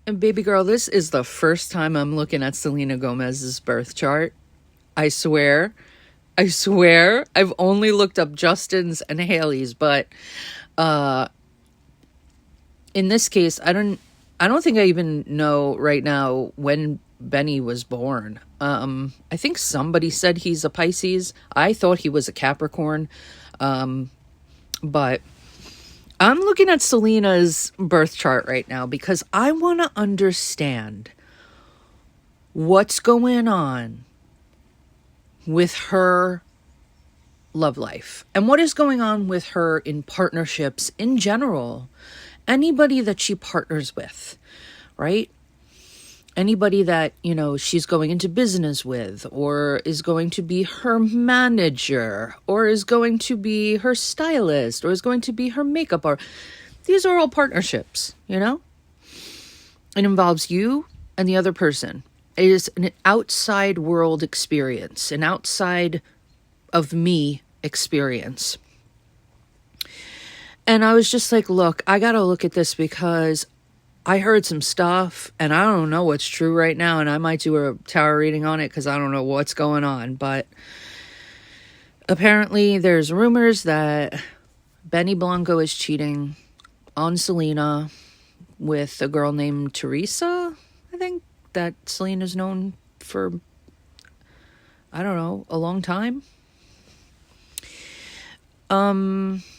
And baby girl, this is the first time I'm looking at Selena Gomez's birth chart. I swear. I've only looked up Justin's and Haley's, but in this case, I don't think I even know right now when Benny was born. I think somebody said he's a Pisces. I thought he was a Capricorn. But I'm looking at Selena's birth chart right now because I want to understand what's going on with her love life and what is going on with her in partnerships in general. Anybody that she partners with, right? Anybody that, she's going into business with, or is going to be her manager, or is going to be her stylist, or is going to be her makeup artist. These are all partnerships, It involves you and the other person. It is an outside world experience, an outside of me experience. And I was just like, look, I got to look at this because I heard some stuff and I don't know what's true right now. And I might do a tarot reading on it because I don't know what's going on. But apparently there's rumors that Benny Blanco is cheating on Selena with a girl named Teresa. I think that Selena's known for, I don't know, a long time.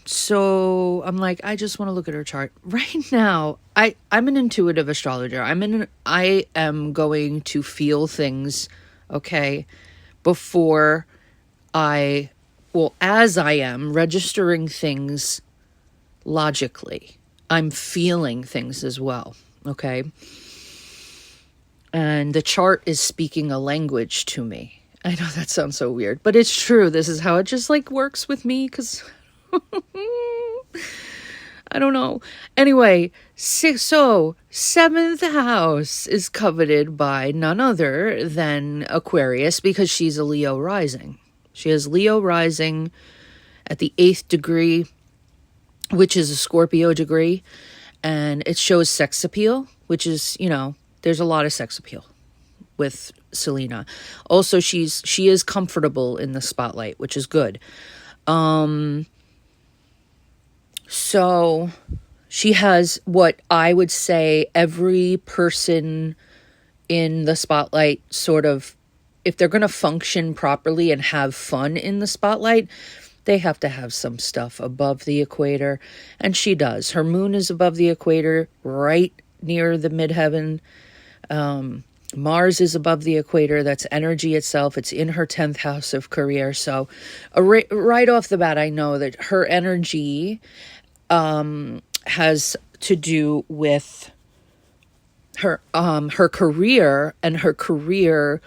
So I'm like, I just want to look at her chart right now. I'm an intuitive astrologer. I am going to feel things, okay, before as I am registering things logically, I'm feeling things as well. Okay. And the chart is speaking a language to me. I know that sounds so weird, but it's true. This is how it just works with me because I don't know. Anyway, so 7th house is coveted by none other than Aquarius because she's a Leo rising. She has Leo rising at the 8th degree, which is a Scorpio degree, and it shows sex appeal, which is, there's a lot of sex appeal with Selena. Also, she is comfortable in the spotlight, which is good. So she has what I would say every person in the spotlight sort of, if they're going to function properly and have fun in the spotlight, they have to have some stuff above the equator. And she does. Her moon is above the equator, right near the midheaven. Mars is above the equator. That's energy itself. It's in her 10th house of career. So right off the bat, I know that her energy has to do with her career, and her career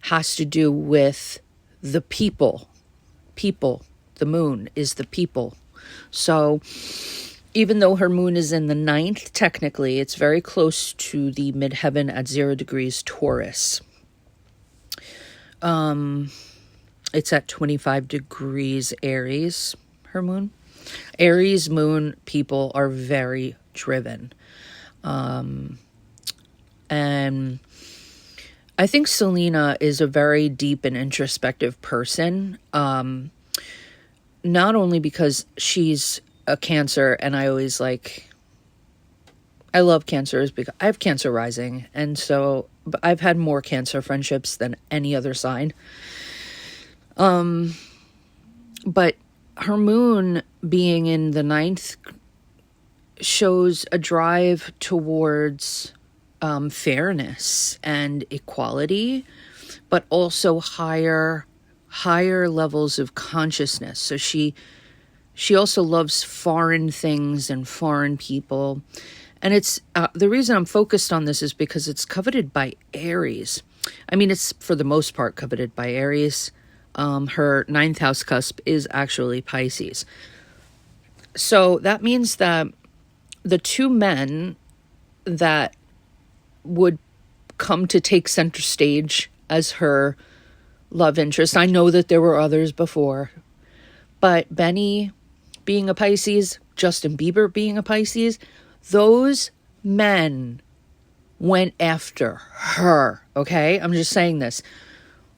has to do with the people. The moon is the people. So even though her moon is in the 9th, technically, it's very close to the midheaven at 0 degrees Taurus. It's at 25 degrees Aries, her moon. Aries moon people are very driven. And I think Selena is a very deep and introspective person. Not only because she's a Cancer, and I always I love Cancers because I have Cancer rising, and so I've had more Cancer friendships than any other sign. But her moon being in the 9th shows a drive towards fairness and equality, but also higher levels of consciousness. So she also loves foreign things and foreign people. And it's the reason I'm focused on this is because it's coveted by Aries. I mean, it's for the most part coveted by Aries. Her 9th house cusp is actually Pisces. So that means that the two men that would come to take center stage as her love interest, I know that there were others before, but Benny being a Pisces, Justin Bieber being a Pisces, those men went after her. Okay? I'm just saying this.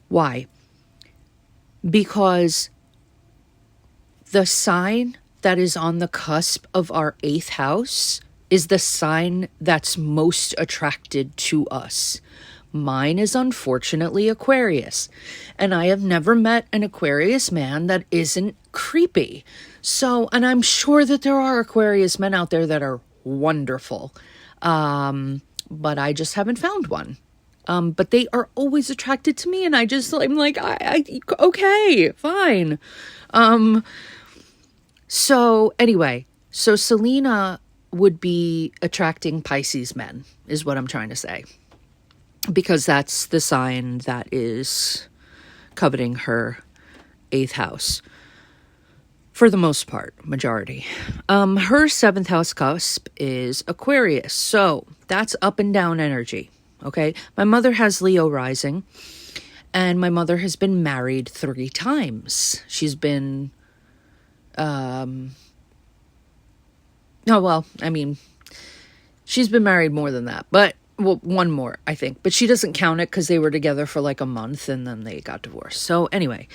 Why? Because the sign that is on the cusp of our 8th house is the sign that's most attracted to us. Mine is unfortunately Aquarius, and I have never met an Aquarius man that isn't creepy. So, and I'm sure that there are Aquarius men out there that are wonderful, but I just haven't found one. But they are always attracted to me, and I'm like, okay, fine. So anyway, so Selena would be attracting Pisces men, is what I'm trying to say. Because that's the sign that is coveting her 8th house. For the most part, majority. Her 7th house cusp is Aquarius. So that's up and down energy. Okay. My mother has Leo rising. And my mother has been married 3 times. She's been... she's been married more than that. But... well, one more, I think. But she doesn't count it because they were together for like a month and then they got divorced. So anyway,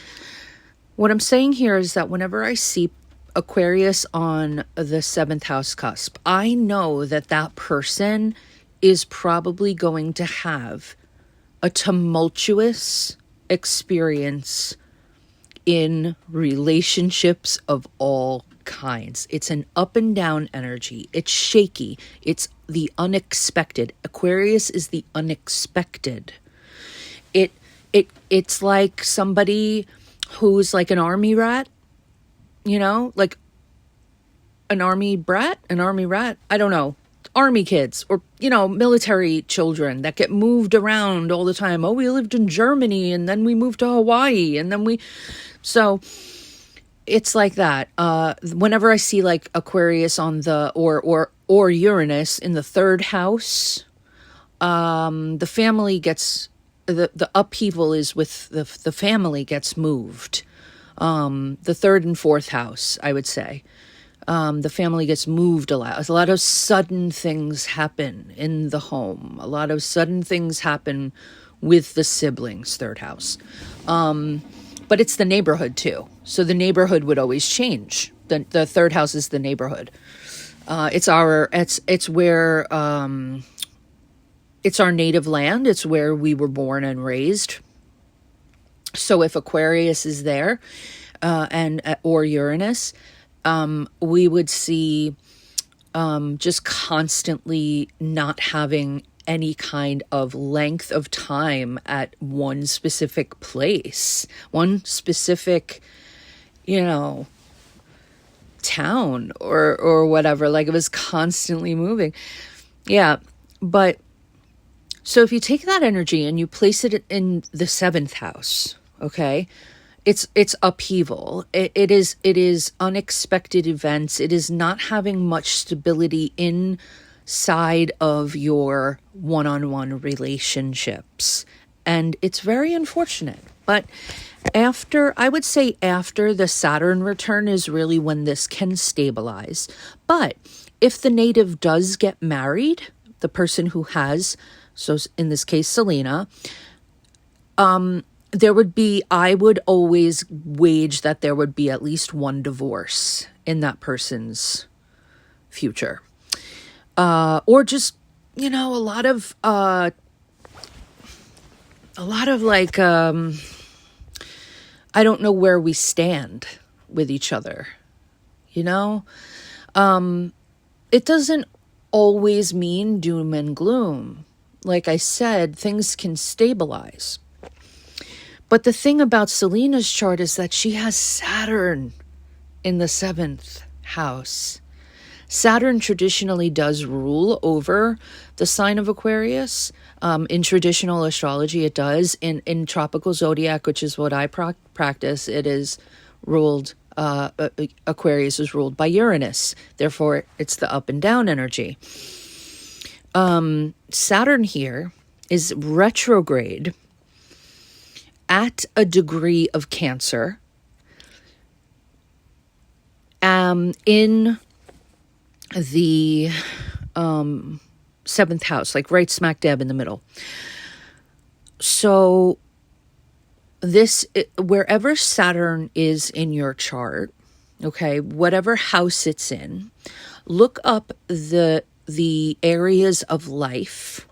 what I'm saying here is that whenever I see Aquarius on the 7th house cusp, I know that that person is probably going to have a tumultuous experience in relationships of all kinds. It's an up and down energy. It's shaky. It's the unexpected. Aquarius is the unexpected. It's like somebody who's like an army rat, you know, like an army rat, I don't know, army kids or, you know, military children that get moved around all the time. Oh, we lived in Germany and then we moved to Hawaii and then so it's like that. Whenever I see like Aquarius on the, or Uranus in the 3rd house, the family gets, the upheaval is with the family gets moved. The 3rd and 4th house, I would say. The family gets moved a lot. A lot of sudden things happen in the home. A lot of sudden things happen with the siblings, 3rd house. But it's the neighborhood too. So the neighborhood would always change. The 3rd house is the neighborhood. It's where, it's our native land. It's where we were born and raised. So if Aquarius is there, or Uranus, we would see, just constantly not having any kind of length of time at one specific place, one specific, you know, town or whatever. Like it was constantly moving. Yeah. But so if you take that energy and you place it in the 7th house, okay, it's upheaval. It is unexpected events. It is not having much stability inside of your one-on-one relationships. And it's very unfortunate. But I would say after the Saturn return is really when this can stabilize. But if the native does get married, the person who has, so in this case, Selena, I would always wage that there would be at least one divorce in that person's future. Or just, you know, a lot of like, I don't know where we stand with each other, you know? It doesn't always mean doom and gloom. Like I said, things can stabilize. But the thing about Selena's chart is that she has Saturn in the 7th house. Saturn traditionally does rule over the sign of Aquarius. In traditional astrology, it does. In tropical zodiac, which is what I practice, it is ruled, Aquarius is ruled by Uranus. Therefore, it's the up and down energy. Saturn here is retrograde at a degree of Cancer, in the 7th house, like right smack dab in the middle. So wherever Saturn is in your chart, okay, whatever house it's in, look up the areas of life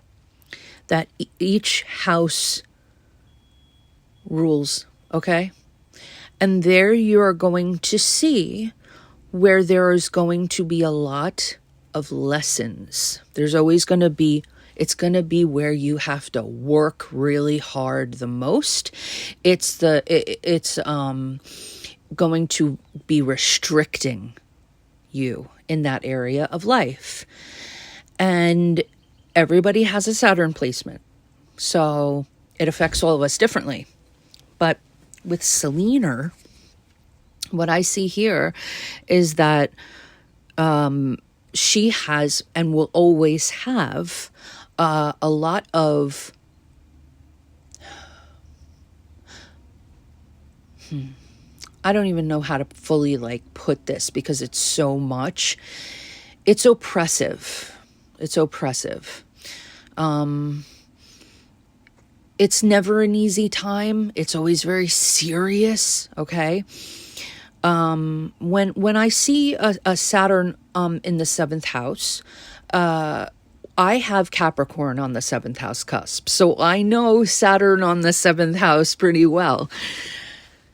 that each house rules, okay? And there you are going to see where there is going to be a lot of lessons. There's always going to be, it's going to be where you have to work really hard the most. It's going to be restricting you in that area of life. And everybody has a Saturn placement, so it affects all of us differently. But with Selena, what I see here is that she has and will always have a lot of I don't even know how to fully put this because it's so much. It's oppressive. It's oppressive. It's never an easy time. It's always very serious. Okay. When I see a Saturn in the 7th house, I have Capricorn on the 7th house cusp, so I know Saturn on the 7th house pretty well.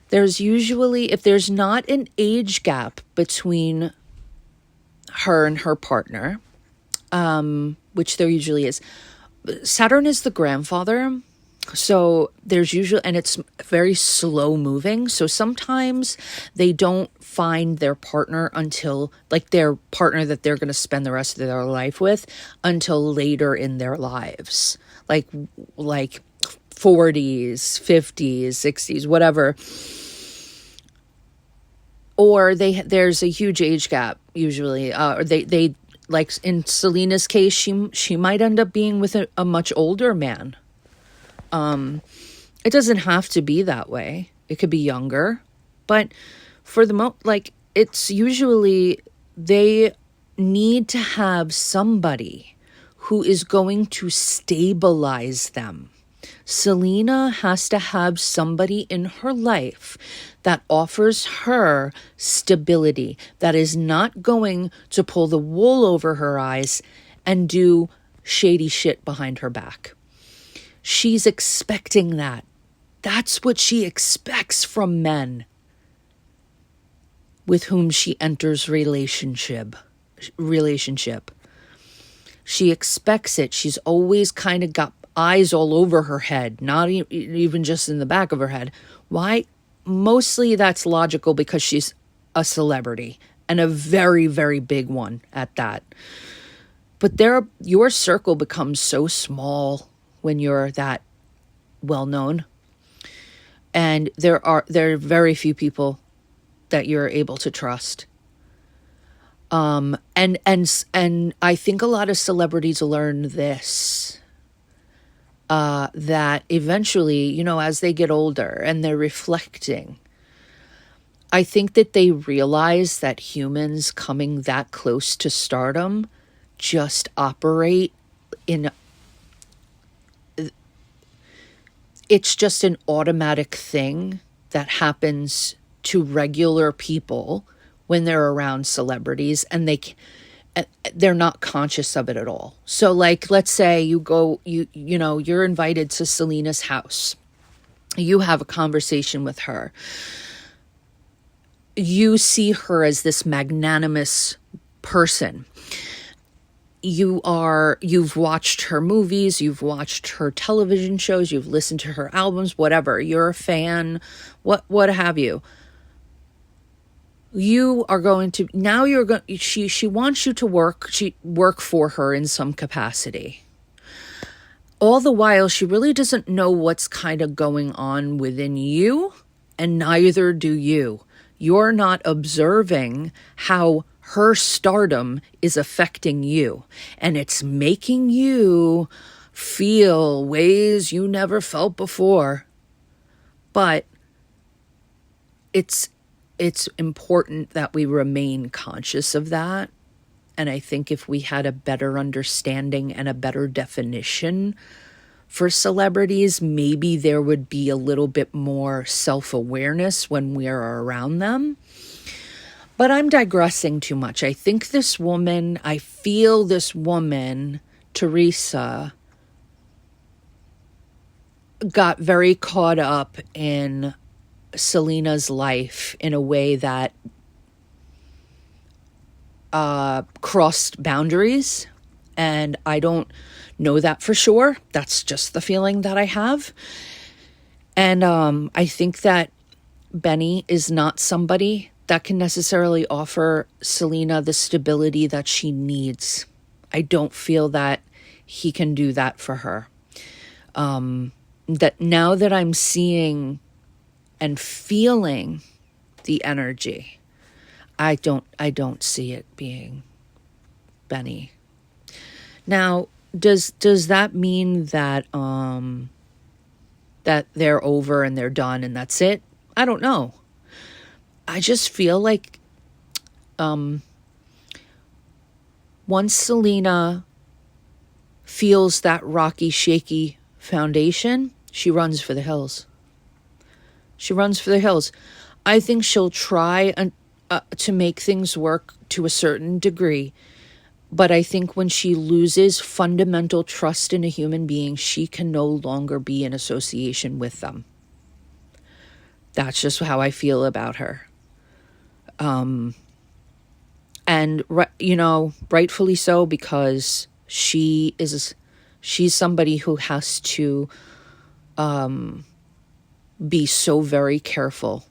There's usually, if there's not an age gap between her and her partner, which there usually is, Saturn is the grandfather. So there's usually, and it's very slow moving. So sometimes they don't find their partner until, their partner that they're going to spend the rest of their life with, until later in their lives, like 40s, 50s, 60s, whatever. Or there's a huge age gap usually. They like in Selena's case, she might end up being with a much older man. It doesn't have to be that way. It could be younger, but for the it's usually they need to have somebody who is going to stabilize them. Selena has to have somebody in her life that offers her stability, that is not going to pull the wool over her eyes and do shady shit behind her back. She's expecting that. That's what she expects from men with whom she enters relationship. She expects it. She's always kind of got eyes all over her head, not even just in the back of her head. Why? Mostly that's logical because she's a celebrity, and a very, very big one at that. But your circle becomes so small when you're that well known, and there are very few people that you're able to trust. And I think a lot of celebrities learn this, that eventually, as they get older and they're reflecting, I think that they realize that humans coming that close to stardom just operate in, it's just an automatic thing that happens to regular people when they're around celebrities, and they're not conscious of it at all. So let's say you're invited to Selena's house. You have a conversation with her. You see her as this magnanimous person. You've watched her movies, you've watched her television shows, you've listened to her albums, whatever. You're a fan, what have you. You are going to, now you're going, she wants you to work for her in some capacity. All the while, she really doesn't know what's kind of going on within you, and neither do you. You're not observing how her stardom is affecting you, and it's making you feel ways you never felt before. But it's important that we remain conscious of that And I think if we had a better understanding and a better definition for celebrities, maybe there would be a little bit more self-awareness when we're around them. But I'm digressing too much. I think this woman, I feel this woman, Teresa, got very caught up in Selena's life in a way that crossed boundaries. And I don't know that for sure. That's just the feeling that I have. And I think that Benny is not somebody that can necessarily offer Selena the stability that she needs. I don't feel that he can do that for her. That now that I'm seeing and feeling the energy, I don't see it being Benny. Now, does that mean that that they're over and they're done and that's it? I don't know. I just feel like once Selena feels that rocky, shaky foundation, she runs for the hills. She runs for the hills. I think she'll try to make things work to a certain degree. But I think when she loses fundamental trust in a human being, she can no longer be in association with them. That's just how I feel about her. And, you know, rightfully so, because she's somebody who has to be so very careful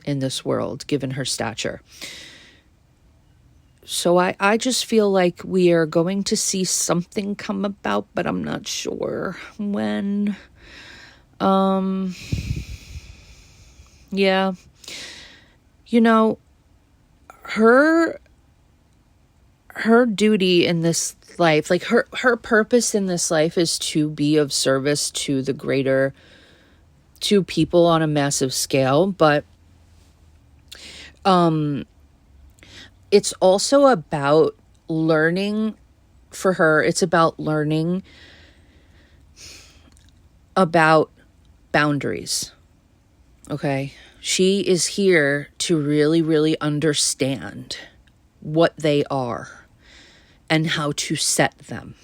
in this world, given her stature. So I just feel like we are going to see something come about, but I'm not sure when. Yeah. You know, her duty in this life, like her purpose in this life is to be of service to the greater, to people on a massive scale, but it's also about learning for her. It's about learning about boundaries. Okay. She is here to really, really understand what they are and how to set them.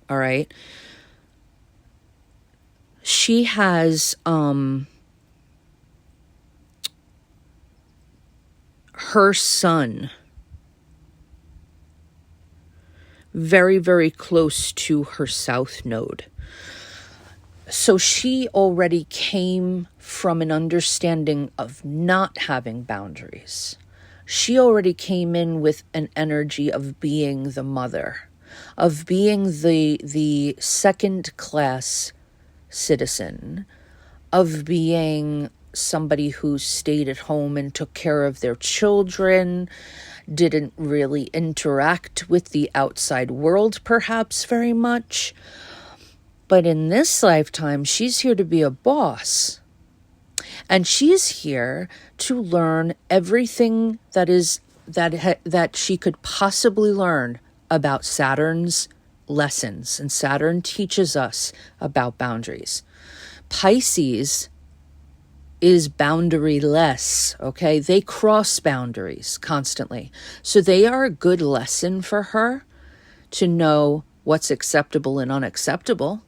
All right. She has, her son very, very close to her south node. So she already came from an understanding of not having boundaries. She already came in with an energy of being the mother, of being the second class citizen, of being somebody who stayed at home and took care of their children, didn't really interact with the outside world perhaps very much. But in this lifetime, she's here to be a boss. And she's here to learn everything that she could possibly learn about Saturn's lessons. And Saturn teaches us about boundaries. Pisces is boundaryless, okay? They cross boundaries constantly. So they are a good lesson for her to know what's acceptable and unacceptable.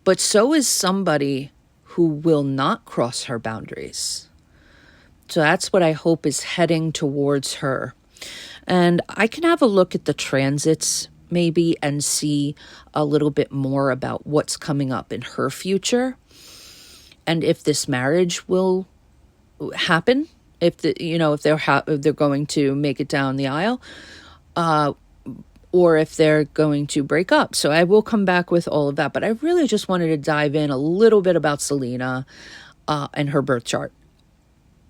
But so is somebody who will not cross her boundaries. So that's what I hope is heading towards her. And I can have a look at the transits maybe and see a little bit more about what's coming up in her future. And if this marriage will happen, if they're going to make it down the aisle, or if they're going to break up. So I will come back with all of that. But I really just wanted to dive in a little bit about Selena and her birth chart.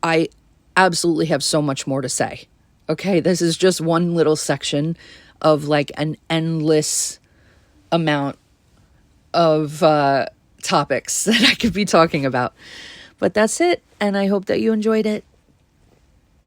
I absolutely have so much more to say. Okay, this is just one little section of like an endless amount of topics that I could be talking about. But that's it. And I hope that you enjoyed it.